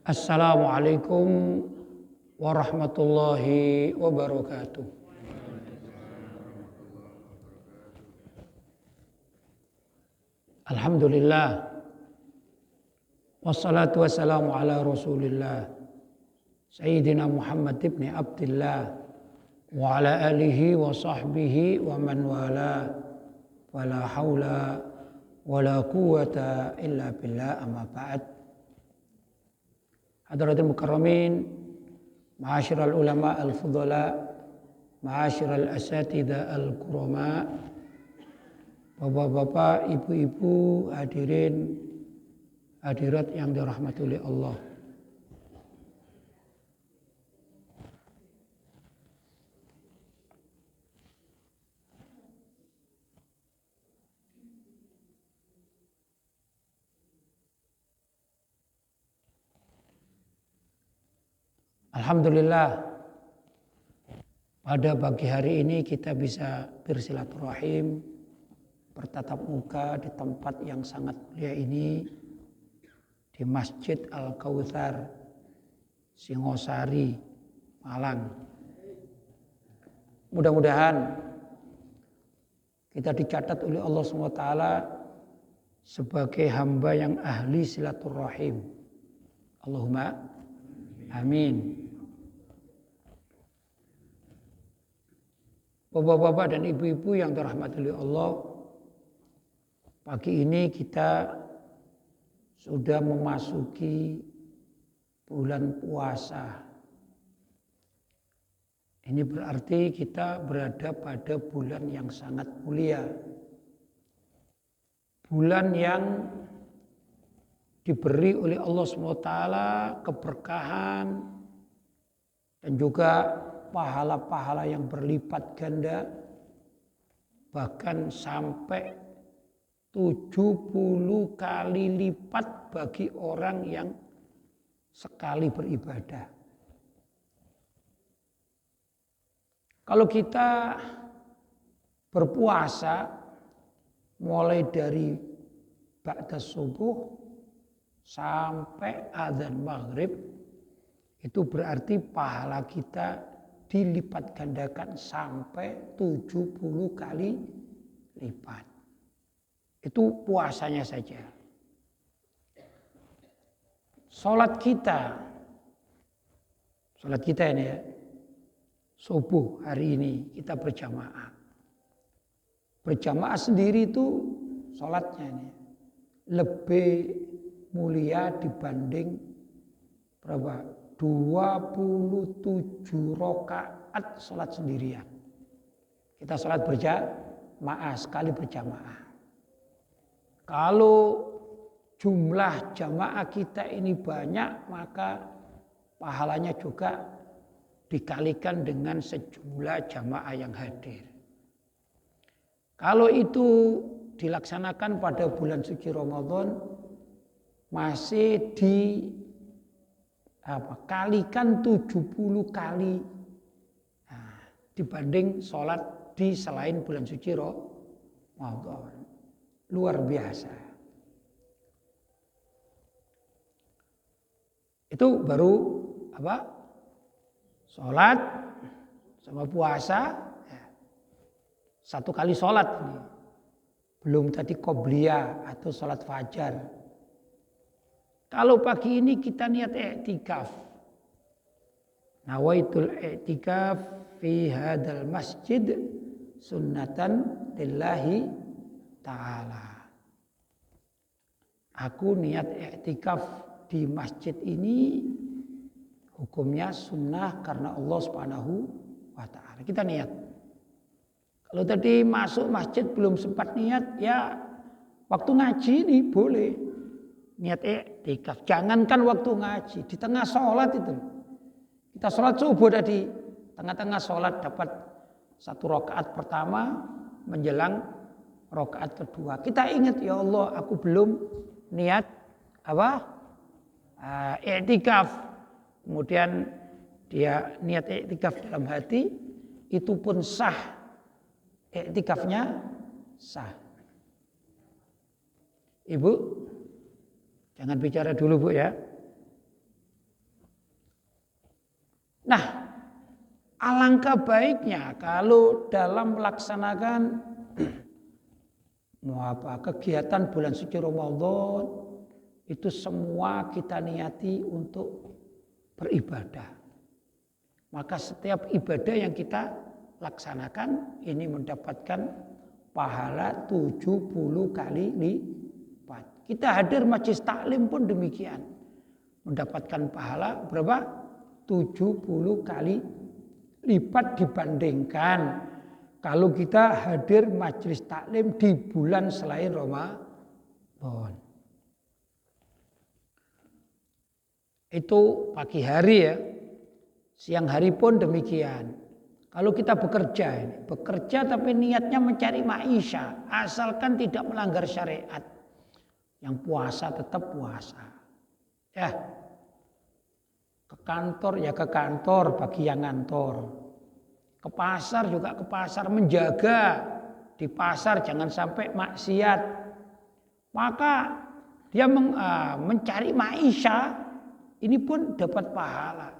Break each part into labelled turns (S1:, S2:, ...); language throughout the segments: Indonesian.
S1: Assalamualaikum warahmatullahi wabarakatuh. Alhamdulillah. Wassalatu wassalamu ala Rasulillah Sayyidina Muhammad ibn Abdillah wa ala alihi wa sahbihi wa man wala wala hawla wala quwwata illa billah amma ba'd. Hadratul mukarramin, ma'asyiral ulama al-fudhala, ma'asyiral asatidzah al-kurama, bapak-bapak, ibu-ibu, hadirin, hadirat yang dirahmati oleh Allah. Alhamdulillah, pada pagi hari ini kita bisa bersilaturahim, bertatap muka di tempat yang sangat mulia ini, di Masjid Al-Kautsar, Singosari, Malang. Mudah-mudahan kita dicatat oleh Allah SWT sebagai hamba yang ahli silaturahim. Allahumma amin. Bapak-bapak dan ibu-ibu yang dirahmati oleh Allah, pagi ini kita sudah memasuki bulan puasa. Ini berarti kita berada pada bulan yang sangat mulia. Bulan yang diberi oleh Allah SWT keberkahan dan juga pahala-pahala yang berlipat ganda, bahkan sampai 70 kali lipat bagi orang yang sekali beribadah. Kalau kita berpuasa mulai dari ba'da subuh sampai adzan maghrib, itu berarti pahala kita dilipat gandakan sampai 70 kali lipat. Itu puasanya saja. Salat kita ini ya, subuh hari ini kita berjamaah. Berjamaah sendiri itu salatnya ini lebih mulia dibanding berapa? 27 rakaat salat sendirian. Kita salat berjamaah, sekali berjamaah. Kalau jumlah jamaah kita ini banyak, maka pahalanya juga dikalikan dengan sejumlah jamaah yang hadir. Kalau itu dilaksanakan pada bulan suci Ramadan, masih kalikan 70 kali dibanding sholat di selain bulan suci Ramadan. Luar biasa. Itu baru sholat sama puasa, satu kali sholat ini. Belum tadi qobliyah atau sholat fajar. Kalau pagi ini kita niat i'tikaf. Nawaitul i'tikaf fi hadal masjid sunnatan lillahi ta'ala. Aku niat i'tikaf di masjid ini, hukumnya sunnah karena Allah Subhanahu wa ta'ala. Kita niat. Kalau tadi masuk masjid belum sempat niat, ya waktu ngaji ini boleh. niat iktikaf. Jangankan waktu ngaji, di tengah sholat itu. Kita sholat subuh tadi, tengah-tengah sholat dapat 1 rakaat pertama menjelang rakaat kedua. Kita ingat, ya Allah, aku belum niat iktikaf. Kemudian dia niat iktikaf dalam hati, itu pun sah. Iktikafnya sah. Ibu, jangan bicara dulu, Bu, ya. Nah, alangkah baiknya kalau dalam melaksanakan kegiatan bulan suci Ramadan itu semua kita niati untuk beribadah. Maka setiap ibadah yang kita laksanakan ini mendapatkan pahala 70 kali lipat. Kita hadir majelis taklim pun demikian. Mendapatkan pahala berapa? 70 kali lipat dibandingkan kalau kita hadir majelis taklim di bulan selain Ramadan. Itu pagi hari ya. Siang hari pun demikian. Kalau kita bekerja tapi niatnya mencari maisha, asalkan tidak melanggar syariat. Yang puasa tetap puasa. Ya. Ke kantor ya ke kantor bagi yang ngantor. Ke pasar juga ke pasar, menjaga di pasar jangan sampai maksiat. Maka dia mencari maisha, ini pun dapat pahala.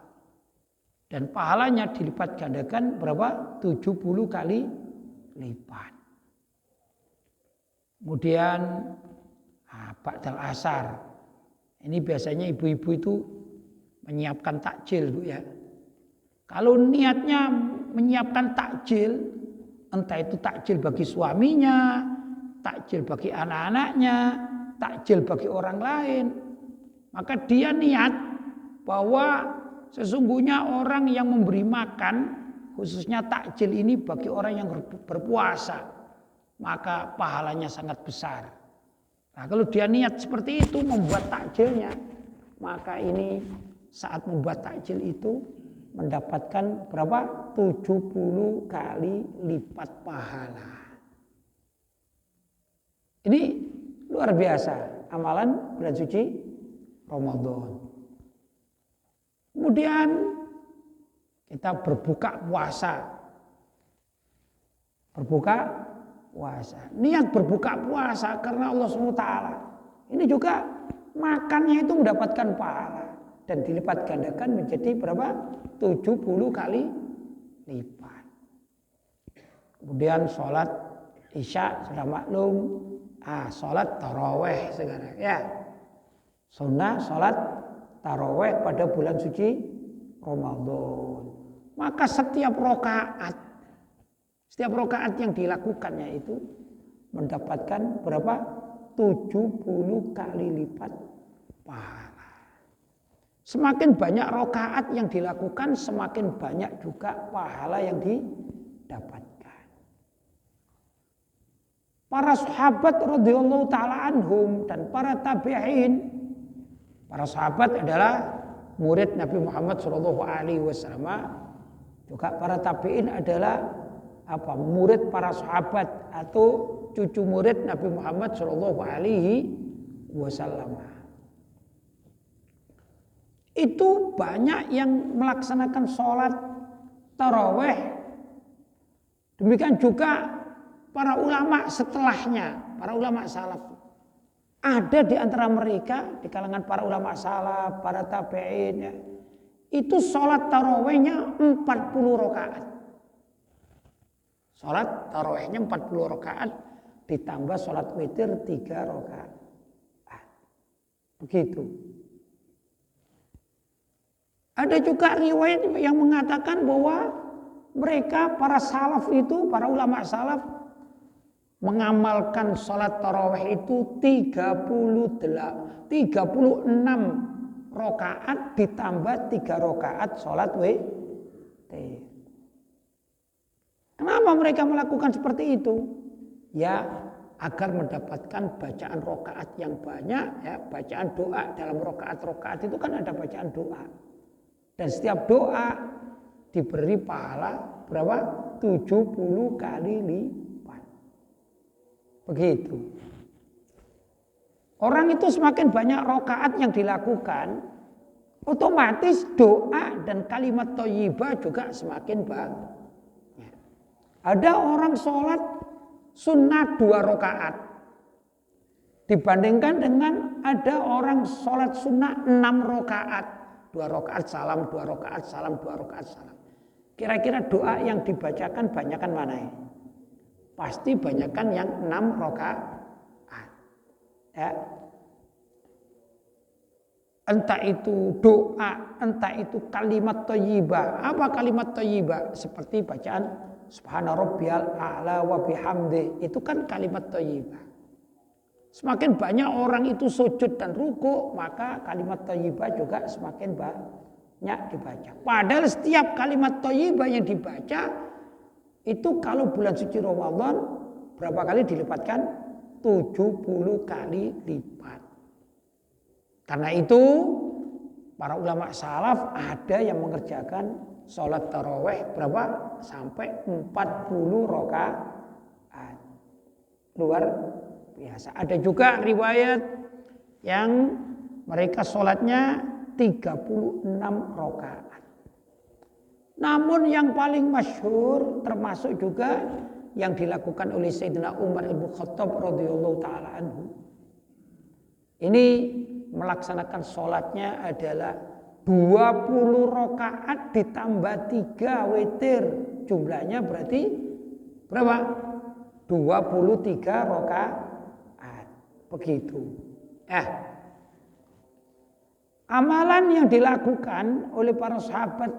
S1: Dan pahalanya dilipat gandakan berapa? 70 kali lipat. Kemudian ba'dal asar. Ini biasanya ibu-ibu itu menyiapkan takjil, Bu, ya. Kalau niatnya menyiapkan takjil, entah itu takjil bagi suaminya, takjil bagi anak-anaknya, takjil bagi orang lain, maka dia niat bahwa sesungguhnya orang yang memberi makan, khususnya takjil ini bagi orang yang berpuasa, maka pahalanya sangat besar. Nah, kalau dia niat seperti itu membuat takjilnya, maka ini saat membuat takjil itu mendapatkan berapa? 70 kali lipat pahala. Ini luar biasa amalan bulan suci Ramadan. Kemudian kita berbuka puasa. Niat berbuka puasa karena Allah SWT. Ini juga makannya itu mendapatkan pahala. Dan dilipat gandakan menjadi berapa? 70 kali lipat. Kemudian sholat isya sudah maklum. Sholat taraweh sekarang ya. Sunnah sholat taraweh pada bulan suci Ramadan. Maka setiap rokaat yang dilakukannya itu mendapatkan berapa? 70 kali lipat pahala. Semakin banyak rokaat yang dilakukan, semakin banyak juga pahala yang didapatkan. Para sahabat radhiyallahu taala anhum dan para tabi'in. Para sahabat adalah murid Nabi Muhammad SAW. Juga para tabi'in adalah murid para sahabat atau cucu murid Nabi Muhammad SAW. Itu banyak yang melaksanakan sholat taraweh. Demikian juga para ulama setelahnya, para ulama salaf. Ada di antara mereka, di kalangan para ulama salaf, para tabi'in, ya, itu sholat tarawehnya 40 rakaat. Sholat tarawehnya 40 rakaat ditambah sholat witir 3 rakaat. Begitu. Ada juga riwayat yang mengatakan bahwa mereka para salaf itu, para ulama salaf mengamalkan sholat tarawih itu 36 rakaat ditambah 3 rakaat sholat witir. Kenapa mereka melakukan seperti itu? Ya, agar mendapatkan bacaan rokaat yang banyak, ya, bacaan doa dalam rokaat itu kan ada bacaan doa. Dan setiap doa diberi pahala berapa? 70 kali lipat. Begitu. Orang itu semakin banyak rokaat yang dilakukan, otomatis doa dan kalimat thayyibah juga semakin banyak. Ada orang sholat sunnah 2 rakaat dibandingkan dengan ada orang sholat sunnah 6 rakaat, 2 rakaat salam, 2 rakaat salam, 2 rakaat salam. Kira-kira doa yang dibacakan banyakan mana ya? Pasti banyakan yang 6 rakaat. Ya. Entah itu doa, entah itu kalimat thayyibah. Apa kalimat thayyibah? Seperti bacaan Subhana rabbiyal a'la wa bihamdi. Itu kan kalimat thayyibah. Semakin banyak orang itu sujud dan ruku, maka kalimat thayyibah juga semakin banyak dibaca. Padahal setiap kalimat thayyibah yang dibaca itu kalau bulan suci Ramadan berapa kali dilipatkan? 70 kali lipat. Karena itu para ulama salaf ada yang mengerjakan sholat taraweh berapa? Sampai 40 rakaat. Luar biasa. Ada juga riwayat yang mereka sholatnya 36 rakaat. Namun yang paling masyhur termasuk juga yang dilakukan oleh Sayyidina Umar Ibn Khattab radhiyallahu taala anhu. Ini melaksanakan sholatnya adalah 20 rakaat ditambah 3 witir. Jumlahnya berarti berapa? 23 rakaat. Begitu. Amalan yang dilakukan oleh para sahabat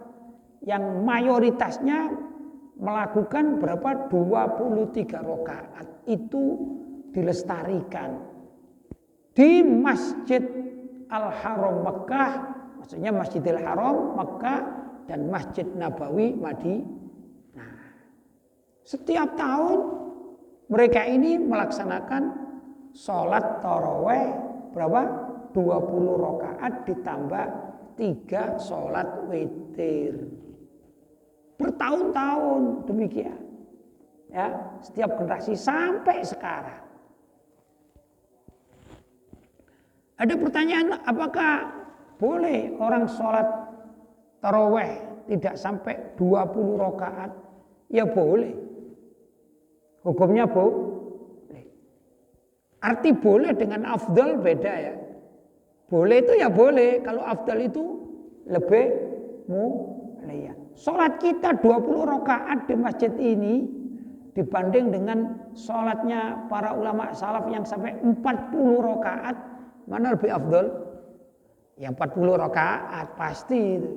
S1: yang mayoritasnya melakukan berapa? 23 rakaat. Itu dilestarikan di Masjid Al-Haram Mekah, maksudnya Masjidil Haram Mekah dan Masjid Nabawi Madinah. Setiap tahun mereka ini melaksanakan sholat taraweh berapa? 20 rakaat ditambah 3 sholat witir. Bertahun-tahun demikian. Ya, setiap generasi sampai sekarang. Ada pertanyaan, apakah boleh orang sholat taraweh tidak sampai 20 rakaat? Ya boleh. Hukumnya boleh. Arti boleh dengan afdal beda ya. Boleh itu ya boleh. Kalau afdal itu lebih mulia. Sholat kita 20 rakaat di masjid ini dibanding dengan sholatnya para ulama salaf yang sampai 40 rakaat, mana lebih afdal? Yang 40 rakaat pasti itu.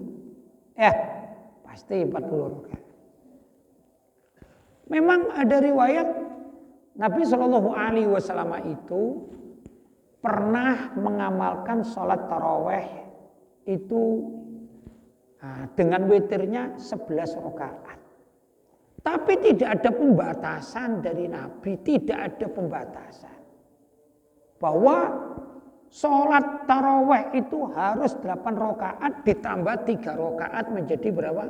S1: Pasti 40 rakaat. Memang ada riwayat Nabi Shallallahu Alaihi Wasallam itu pernah mengamalkan sholat taraweh itu dengan witirnya 11 rakaat. Tapi tidak ada pembatasan dari Nabi, tidak ada pembatasan. Bahwa sholat taraweh itu harus 8 rakaat ditambah 3 rakaat menjadi berapa?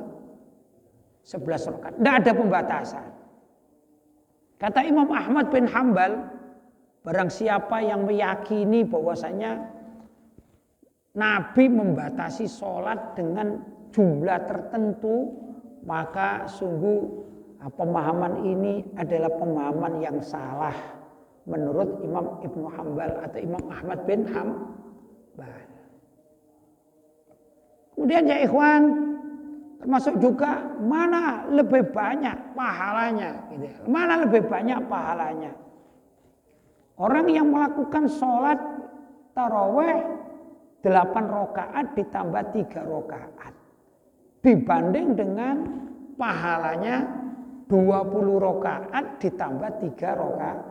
S1: 11 rakaat. Tidak ada pembatasan. Kata Imam Ahmad bin Hambal, barang siapa yang meyakini bahwasanya Nabi membatasi sholat dengan jumlah tertentu, maka sungguh pemahaman ini adalah pemahaman yang salah menurut Imam Ibnu Hambal atau Imam Ahmad bin Hambal. Kemudian ya ikhwan, termasuk juga mana lebih banyak pahalanya, gitu. Mana lebih banyak pahalanya? Orang yang melakukan sholat taraweh 8 rakaat ditambah 3 rakaat dibanding dengan pahalanya 20 rakaat ditambah 3 rakaat.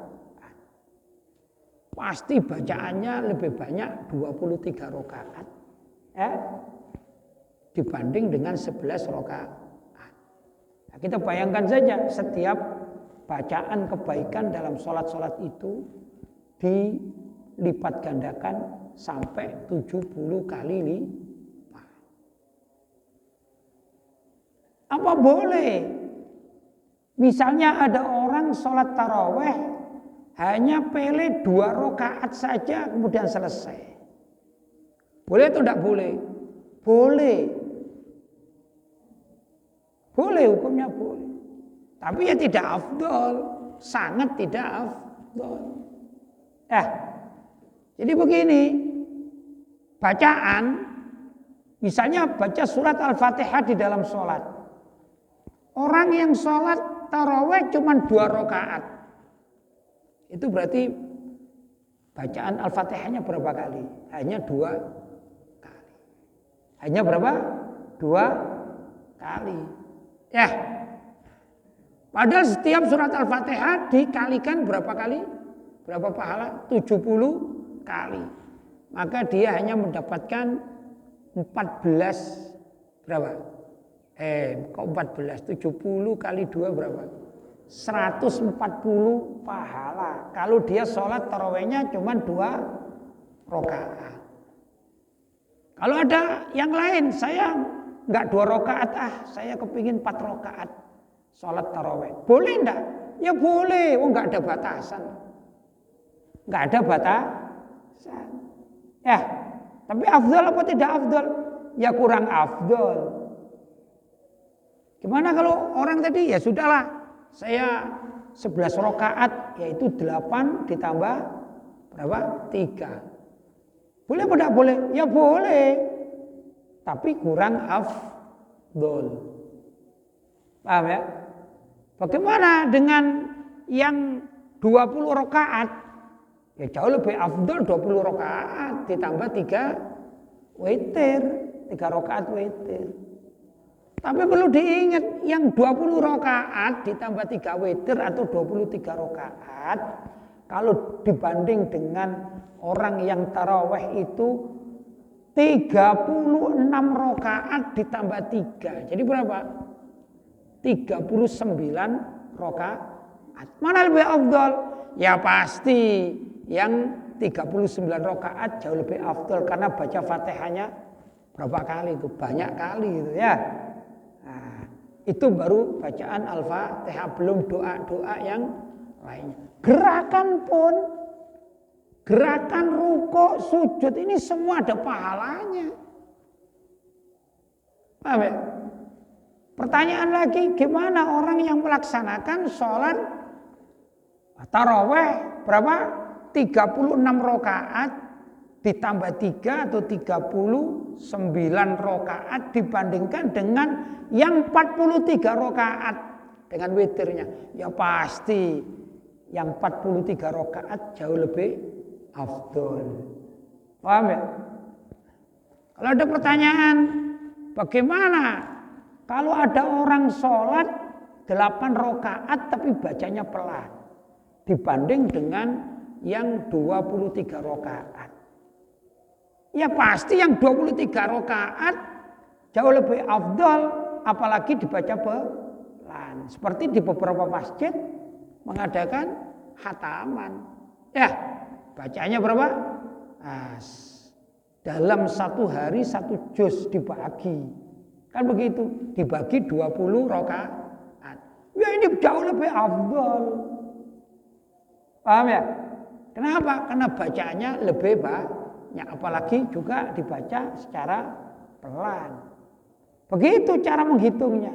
S1: Pasti bacaannya lebih banyak 23 rakaat dibanding dengan 11 rakaat. Nah, kita bayangkan saja setiap bacaan kebaikan dalam sholat-sholat itu dilipat gandakan sampai 70 kali lipat. Apa boleh? Misalnya ada orang sholat taraweh hanya pilih 2 rakaat saja kemudian selesai. Boleh atau tidak boleh? Boleh. Boleh, hukumnya boleh. Tapi ya tidak afdol, sangat tidak afdol. Jadi begini, bacaan, misalnya baca surat Al-Fatihah di dalam sholat. Orang yang sholat taraweh cuma 2 rakaat. Itu berarti bacaan Al-Fatihahnya berapa kali? Hanya 2 kali. Hanya berapa? 2 kali. Padahal setiap surat Al-Fatihah dikalikan berapa kali? Berapa pahala? 70 kali. Maka dia hanya mendapatkan 14 berapa? Kok 14? 70 kali 2 berapa? 140 pahala. Kalau dia sholat tarawehnya cuma 2 rakaat. Kalau ada yang lain, saya enggak 2 rakaat, saya kepingin 4 rakaat sholat taraweh. Boleh enggak? Ya boleh, enggak ada batasan. Enggak ada batasan. Tapi afdal apa tidak afdal? Ya kurang afdal. Gimana kalau orang tadi, ya sudahlah, saya 11 rakaat, yaitu 8 ditambah berapa? 3. Boleh apa tidak boleh? Ya boleh. Tapi kurang afdol. Paham ya? Bagaimana dengan yang 20 rakaat? Ya jauh lebih afdol 20 rakaat ditambah 3 witir, 3 rakaat witir. Tapi perlu diingat, yang 20 rakaat ditambah 3 witir atau 23 rakaat, kalau dibanding dengan orang yang taraweh itu 36 rakaat ditambah 3. Jadi berapa? 39 rakaat. Mana lebih afdal? Ya pasti yang 39 rakaat jauh lebih afdal karena baca Fatihahnya berapa kali itu? Banyak kali itu ya. Nah, itu baru bacaan Al-Fatihah, belum doa-doa yang lainnya. Gerakan pun, gerakan rukuk, sujud ini semua ada pahalanya. Paham ya? Pertanyaan lagi, gimana orang yang melaksanakan sholat taraweh berapa? 36 rakaat ditambah 3 atau 39 rakaat dibandingkan dengan yang 43 rakaat dengan witirnya. Ya pasti yang 43 rakaat jauh lebih afdol. Paham ya? Kalau ada pertanyaan, bagaimana kalau ada orang sholat 8 rakaat tapi bacanya pelan dibanding dengan yang 23 rakaat? Ya pasti yang 23 rakaat jauh lebih afdal, apalagi dibaca pelan. Seperti di beberapa masjid mengadakan khataman. Ya, bacanya berapa? Dalam 1 hari 1 juz dibagi. Kan begitu, dibagi 20 rakaat. Ya ini jauh lebih afdal. Paham ya? Kenapa? Karena bacaannya lebih banyak, apalagi juga dibaca secara pelan. Begitu cara menghitungnya.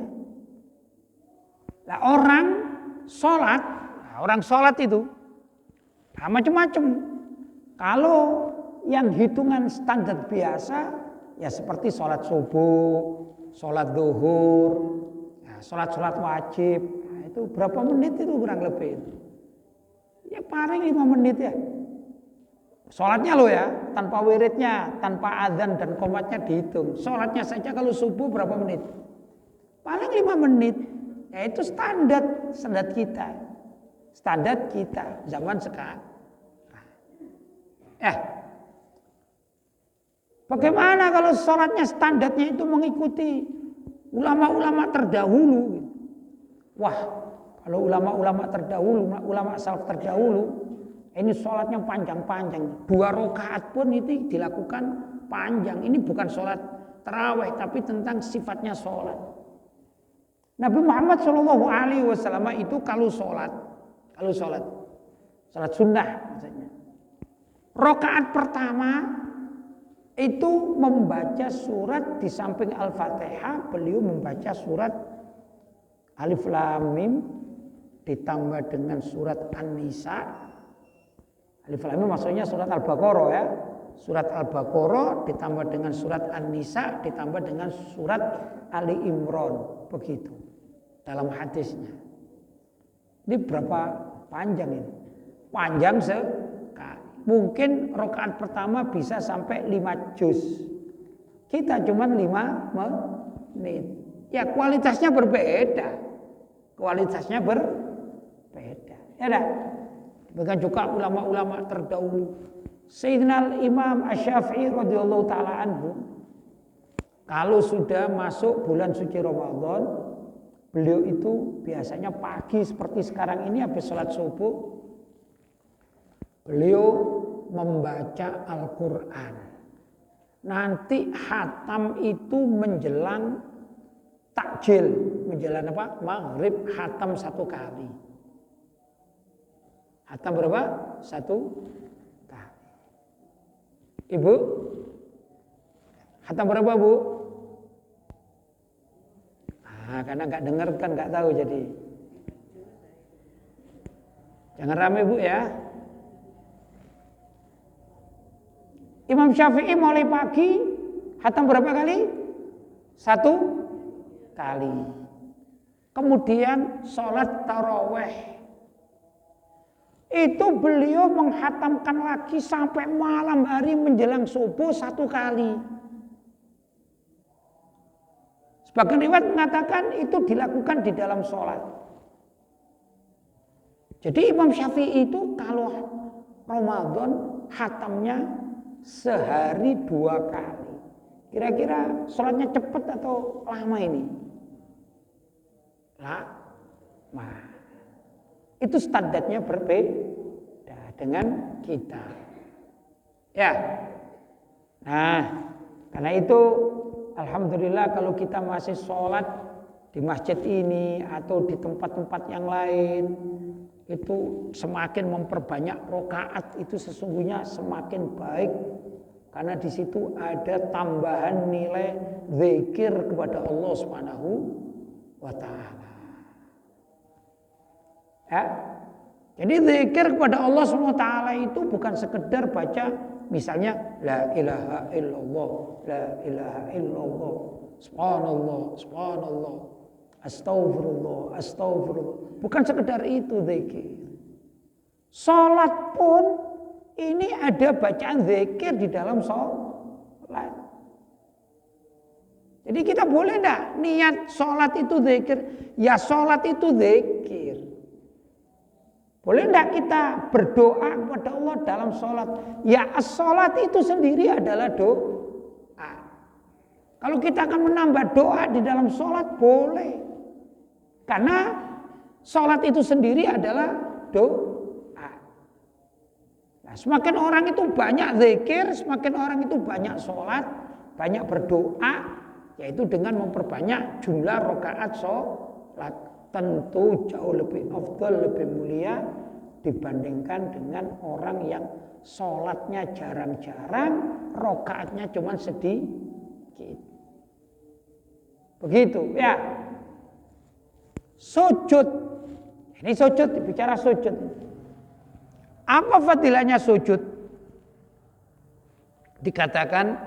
S1: Nah, orang sholat itu macam-macam. Kalau yang hitungan standar biasa, ya seperti sholat subuh, sholat zuhur, sholat wajib, nah, itu berapa menit itu kurang lebih itu. Ya paling 5 menit ya. Sholatnya loh ya, tanpa wiridnya, tanpa adzan dan qomatnya dihitung. Sholatnya saja kalau subuh berapa menit? Paling 5 menit. Ya itu standar kita. Standar kita zaman sekarang. Bagaimana kalau sholatnya standarnya itu mengikuti ulama-ulama terdahulu? Wah, Kalau ulama-ulama terdahulu, ulama salaf terdahulu, ini sholatnya panjang-panjang. 2 rakaat pun itu dilakukan panjang. Ini bukan sholat tarawih, tapi tentang sifatnya sholat. Nabi Muhammad SAW itu kalau sholat sunnah maksudnya. Rakaat pertama itu membaca surat di samping Al-Fatihah, beliau membaca surat Alif Lam Mim ditambah dengan surat An-Nisa. Alif Lam Mim maksudnya surat Al-Baqarah ya. Surat Al-Baqarah ditambah dengan surat An-Nisa ditambah dengan surat Ali Imran, begitu dalam hadisnya. Ini berapa panjang ini? Panjang sekali. Mungkin rakaat pertama bisa sampai 5 juz. Kita cuma 5 menit. Ya kualitasnya berbeda. Kualitasnya berbeda. Ya dah. Demikian juga ulama-ulama terdahulu. Sayyidina Imam Asy-Syafi'i radhiyallahu taala anhu, kalau sudah masuk bulan suci Ramadan, beliau itu biasanya pagi seperti sekarang ini habis sholat subuh, beliau membaca Al-Quran. Nanti khatam itu menjelang takjil, menjelang apa? Maghrib, khatam 1 kali. Khatam berapa? 1 kali. Ibu? Khatam berapa, Bu? Karena nggak dengar kan nggak tahu jadi. Jangan rame, Bu ya. Imam Syafi'i mulai pagi khatam berapa kali? 1 kali. Kemudian sholat tarawih. Itu beliau menghatamkan lagi sampai malam hari menjelang subuh 1 kali. Sebagian riwayat mengatakan itu dilakukan di dalam sholat. Jadi Imam Syafi'i itu kalau Ramadan khatamnya sehari 2 kali. Kira-kira sholatnya cepat atau lama ini? Lama. Itu standarnya berbeda dengan kita. Ya. Nah, karena itu alhamdulillah kalau kita masih sholat di masjid ini atau di tempat-tempat yang lain, itu semakin memperbanyak rakaat, itu sesungguhnya semakin baik. Karena di situ ada tambahan nilai zikir kepada Allah Subhanahu wa taala. Ya. Jadi zikir kepada Allah SWT itu bukan sekedar baca misalnya la ilaha illallah, la ilaha illallah, subhanallah, subhanallah, astagfirullah, astagfirullah. Bukan sekedar itu zikir. Salat pun ini ada bacaan zikir di dalam salat. Jadi kita boleh enggak niat salat itu zikir? Ya salat itu zikir. Boleh enggak kita berdoa kepada Allah dalam sholat? Ya sholat itu sendiri adalah doa. Kalau kita akan menambah doa di dalam sholat boleh. Karena sholat itu sendiri adalah doa. Nah, semakin orang itu banyak zikir, semakin orang itu banyak sholat, banyak berdoa, yaitu dengan memperbanyak jumlah rakaat sholat. Tentu jauh lebih afdal, lebih mulia dibandingkan dengan orang yang sholatnya jarang-jarang, rakaatnya cuma sedikit. Begitu ya. Sujud. Ini sujud, bicara sujud. Apa fadilahnya sujud? Dikatakan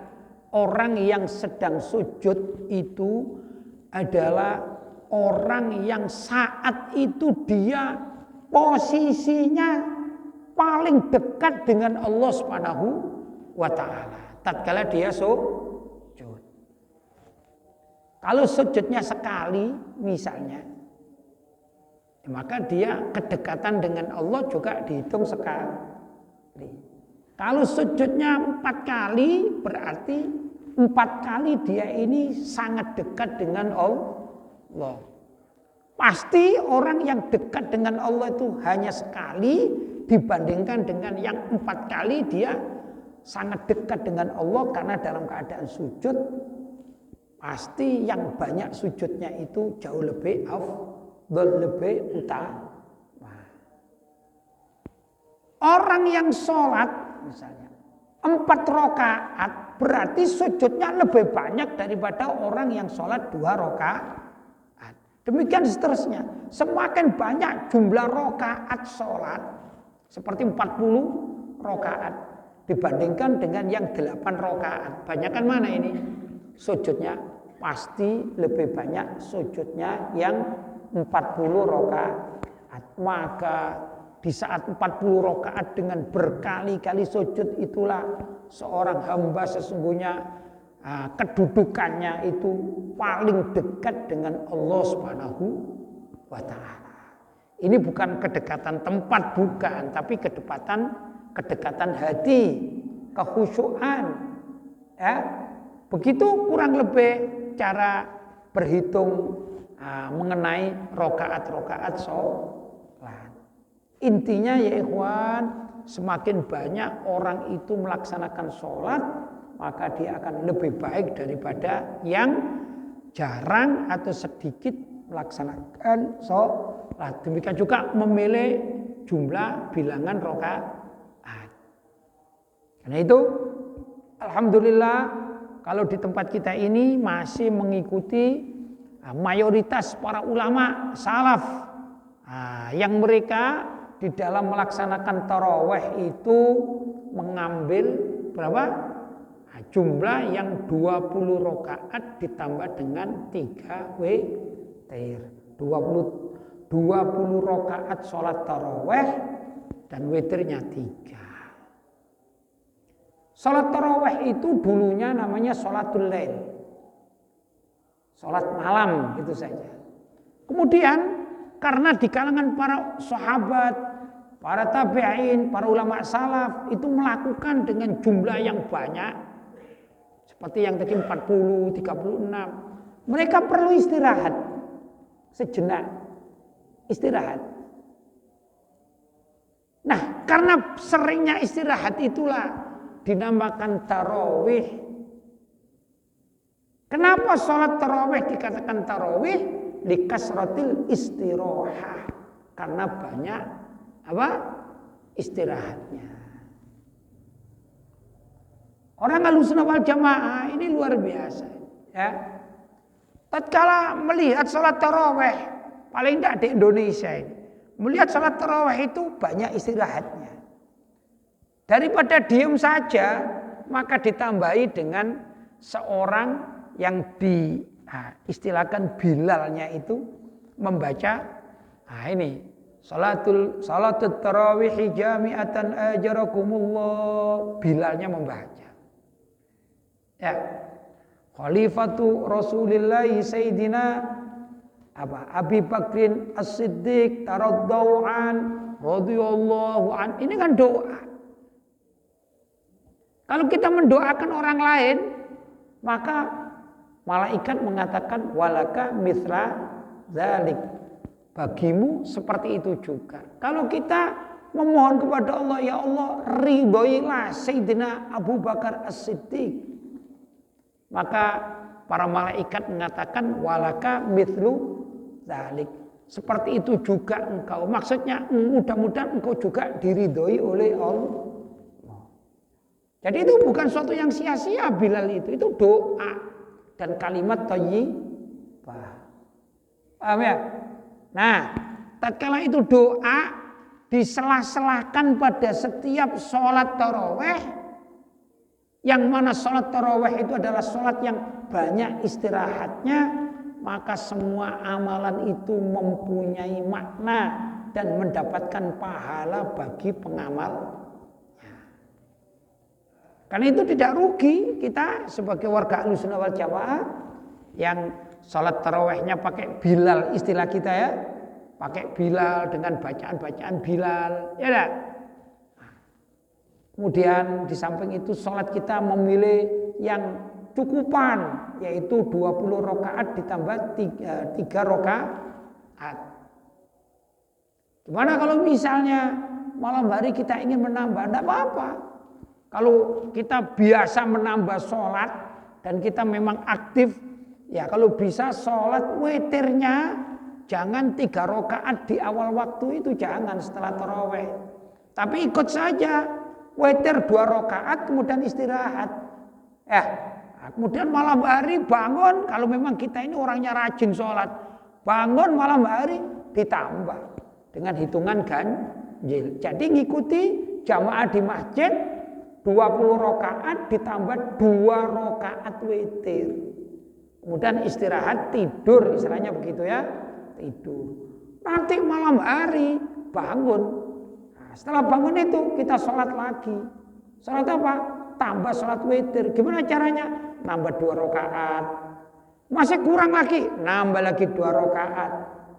S1: orang yang sedang sujud itu adalah orang yang saat itu dia posisinya paling dekat dengan Allah Subhanahu wa taala. Tatkala dia sujud. Kalau sujudnya sekali misalnya, maka dia kedekatan dengan Allah juga dihitung sekali. Kalau sujudnya 4 kali berarti 4 kali dia ini sangat dekat dengan Allah. Pasti orang yang dekat dengan Allah itu hanya sekali dibandingkan dengan yang 4 kali dia sangat dekat dengan Allah karena dalam keadaan sujud. Pasti yang banyak sujudnya itu jauh lebih afdal, lebih utama. Orang yang sholat misalnya 4 rakaat berarti sujudnya lebih banyak daripada orang yang sholat 2 rakaat. Demikian seterusnya. Semakin banyak jumlah rakaat sholat seperti 40 rakaat dibandingkan dengan yang 8 rakaat. Banyakan mana ini? Sujudnya pasti lebih banyak sujudnya yang 40 rakaat. Maka di saat 40 rakaat dengan berkali-kali sujud itulah seorang hamba sesungguhnya kedudukannya itu paling dekat dengan Allah Subhanahu wa taala. Ini bukan kedekatan tempat, bukan, tapi kedekatan hati, kekhusyuan. Ya. Begitu kurang lebih cara berhitung mengenai rakaat-rakaat sholat. Intinya ya ikhwan, semakin banyak orang itu melaksanakan sholat, maka dia akan lebih baik daripada yang jarang atau sedikit melaksanakan sholat. Demikian juga memilih jumlah bilangan rakaat. Karena itu, alhamdulillah kalau di tempat kita ini masih mengikuti mayoritas para ulama salaf yang mereka di dalam melaksanakan tarawih itu mengambil berapa? Jumlah yang 20 rakaat ditambah dengan 3 witir. 20 rakaat sholat tarawih dan witirnya 3. Sholat tarawih itu dulunya namanya sholatul lail. Sholat malam itu saja. Kemudian karena di kalangan para sahabat, para tabi'in, para ulama salaf itu melakukan dengan jumlah yang banyak. Seperti yang tadi 40, 36. Mereka perlu istirahat. Sejenak. Istirahat. Nah, karena seringnya istirahat itulah dinamakan tarawih. Kenapa sholat tarawih dikatakan tarawih? Likasratil istirahah. Karena banyak istirahatnya. Orang Ahlussunnah wal Jamaah ini luar biasa, ya. Tatkala melihat salat tarawih, paling tidak di Indonesia ini, melihat salat tarawih itu banyak istirahatnya. Daripada diam saja, maka ditambahi dengan seorang yang diistilahkan bilalnya itu membaca, ini salatul tarawih jami'atan ajarakumullah, bilalnya membaca. Ya, Khalifatu Rasulillah Sayyidina Abi Bakrin As-Siddiq taraddu an radhiyallahu an. Ini kan doa. Kalau kita mendoakan orang lain, maka malaikat mengatakan walaka mithla dzalik. Bagimu seperti itu juga. Kalau kita memohon kepada Allah, ya Allah ridhoilah Sayyidina Abu Bakar As-Siddiq, maka para malaikat mengatakan walaka mithlu dzalik. Seperti itu juga engkau. Maksudnya mudah-mudahan engkau juga diridhoi oleh Allah. Jadi itu bukan suatu yang sia-sia Bilal itu doa dan kalimat thayyibah. Paham ya? Nah, tatkala itu doa diselah-selahkan pada setiap sholat tarawih, yang mana sholat tarawih itu adalah sholat yang banyak istirahatnya, maka semua amalan itu mempunyai makna dan mendapatkan pahala bagi pengamal. Karena itu tidak rugi kita sebagai warga Ahlussunnah wal Jamaah yang sholat tarawihnya pakai Bilal, istilah kita ya, pakai Bilal dengan bacaan-bacaan Bilal, ya enggak? Kemudian di samping itu sholat kita memilih yang cukupan, yaitu 20 rakaat ditambah 3 rakaat Gimana kalau misalnya malam hari kita ingin menambah? Tidak apa-apa. Kalau kita biasa menambah sholat dan kita memang aktif, ya kalau bisa sholat witirnya jangan 3 rakaat di awal waktu itu, jangan setelah tarawih. Tapi ikut saja witir 2 rakaat kemudian istirahat. Kemudian malam hari bangun, kalau memang kita ini orangnya rajin sholat, bangun malam hari ditambah dengan hitungan ganjil. Jadi ngikuti jamaah di masjid 20 rakaat ditambah 2 rakaat witir. Kemudian istirahat, tidur, istilahnya begitu ya, tidur. Nanti malam hari bangun. Nah, setelah bangun itu kita sholat lagi. Sholat apa? Tambah sholat witir. Gimana caranya? Nambah 2 rakaat. Masih kurang lagi, nambah lagi 2 rakaat.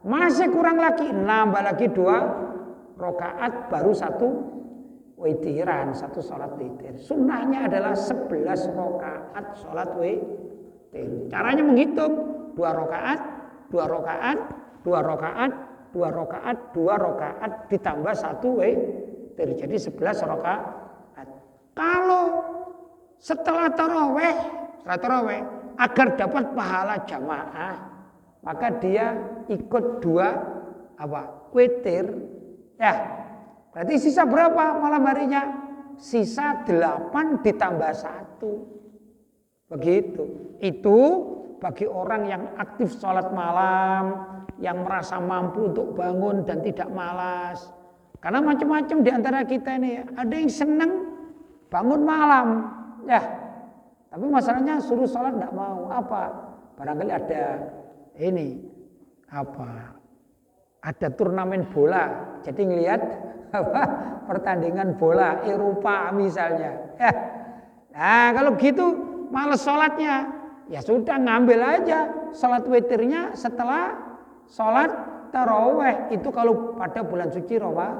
S1: Masih kurang lagi, nambah lagi 2 rakaat, baru 1 witiran, 1 sholat witir. Sunnahnya adalah 11 rakaat sholat witir. Caranya menghitung 2 rakaat, 2 rakaat, 2 rakaat, 2 rakaat, 2 rakaat ditambah 1 witir. Jadi 11 rakaat. Kalau setelah tarawih agar dapat pahala jamaah, maka dia ikut 2 witir. Ya. Berarti sisa berapa malam harinya? Sisa 8 ditambah 1. Begitu. Itu bagi orang yang aktif sholat malam, yang merasa mampu untuk bangun dan tidak malas. Karena macam-macam di antara kita ini, ada yang senang bangun malam. Ya. Tapi masalahnya suruh sholat tidak mau. Apa? Barangkali ada ada turnamen bola, jadi ngelihat pertandingan bola Eropa misalnya. Nah kalau gitu males sholatnya, ya sudah ngambil aja sholat witirnya setelah sholat tarawih. Itu kalau pada bulan suci Ramadan.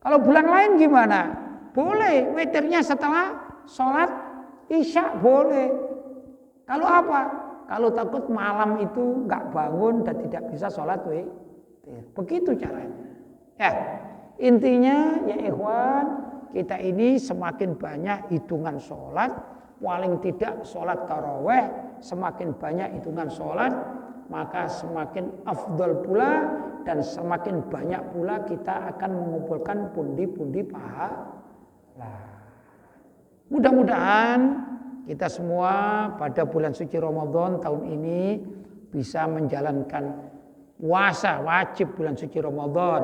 S1: Kalau bulan lain gimana? Boleh witirnya setelah sholat isya, boleh. Kalau apa? Kalau takut malam itu nggak bangun dan tidak bisa sholat witir. Begitu caranya. Ya, intinya ya ikhwan, kita ini semakin banyak hitungan sholat, paling tidak sholat tarawih, semakin banyak hitungan sholat, maka semakin afdal pula dan semakin banyak pula kita akan mengumpulkan pundi-pundi pahala. Mudah-mudahan kita semua pada bulan suci Ramadan tahun ini bisa menjalankan puasa wajib bulan suci Ramadan.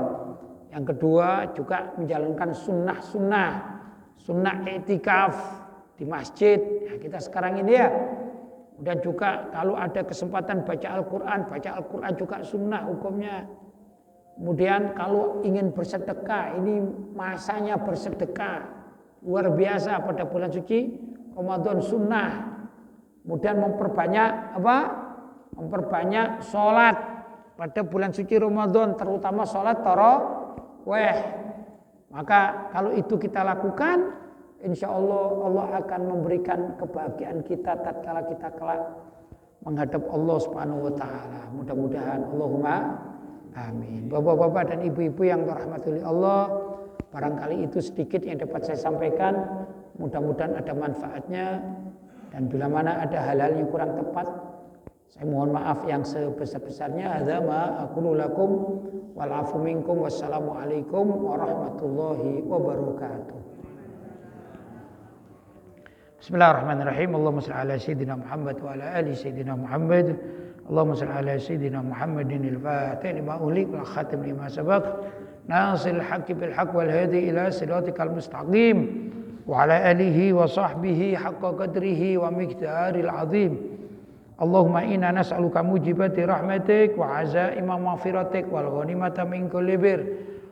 S1: Yang kedua juga menjalankan sunnah i'tikaf di masjid. Ya, kita sekarang ini ya. Dan juga kalau ada kesempatan baca Al-Quran juga sunnah hukumnya. Kemudian kalau ingin bersedekah, ini masanya bersedekah. Luar biasa pada bulan suci Ramadan sunnah. Kemudian memperbanyak sholat pada bulan suci Ramadan, terutama sholat tarawih. Maka kalau itu kita lakukan, insya Allah akan memberikan kebahagiaan kita tatkala kita kelak menghadap Allah Subhanahu wa taala. Mudah-mudahan, Allahumma amin. Bapak-bapak dan ibu-ibu yang dirahmati Allah, barangkali itu sedikit yang dapat saya sampaikan. Mudah-mudahan ada manfaatnya, dan bila mana ada hal-hal yang kurang tepat, saya mohon maaf yang sebesar-besarnya. Hadza ma aqulu lakum wal afu minkum. Wassalamualaikum warahmatullahi wabarakatuh. Bismillahirrahmanirrahim. Allahumma shalli ala sayyidina Muhammad wa ala ali sayyidina Muhammad. Allahumma shalli ala sayyidina Muhammadin al-fatih lima ughliq wal khatim lima sabaq. Nasil haqqi bil haqq wal hadi ila siratikal mustaqim. Wa ala alihi wa sahbihi haqqa qadrihi wa miqdaril azim. Allahumma inna nas'aluka mujibati rahmatik wa azaima maghfiratik wal ghanimata min kulli bir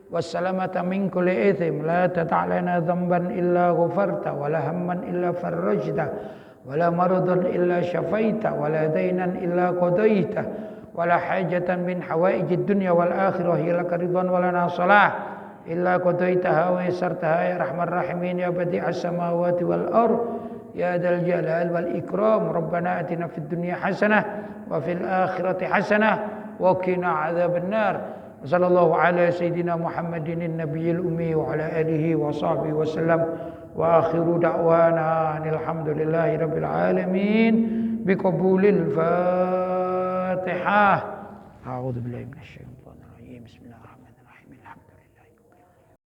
S1: wassalamata min kulli ithim la tata'lana dhanban illa ghafarta wa la hamman illa farajta wa la maradan illa syafaita wa la daynan illa qadaita wa la hajatan min hawaijid dunya wal akhirah laka ridwan wa lana salah illa qadaitaha wa yassartaha ya rahman rahimin ya badi'as samawati wal ardh ya dzal jalal wal ikram. Rabbana atina fid dunya hasanah wa fil akhirati hasanah وقنا عذاب النار. صلى الله على سيدنا محمد النبي الأمي وعلى آله وصحبه وسلم وآخر دعوانا أن الحمد لله رب العالمين بقبول الفاتحة. أعوذ بالله من الشيطان الرجيم. بسم الله الرحمن الرحيم. الحمد لله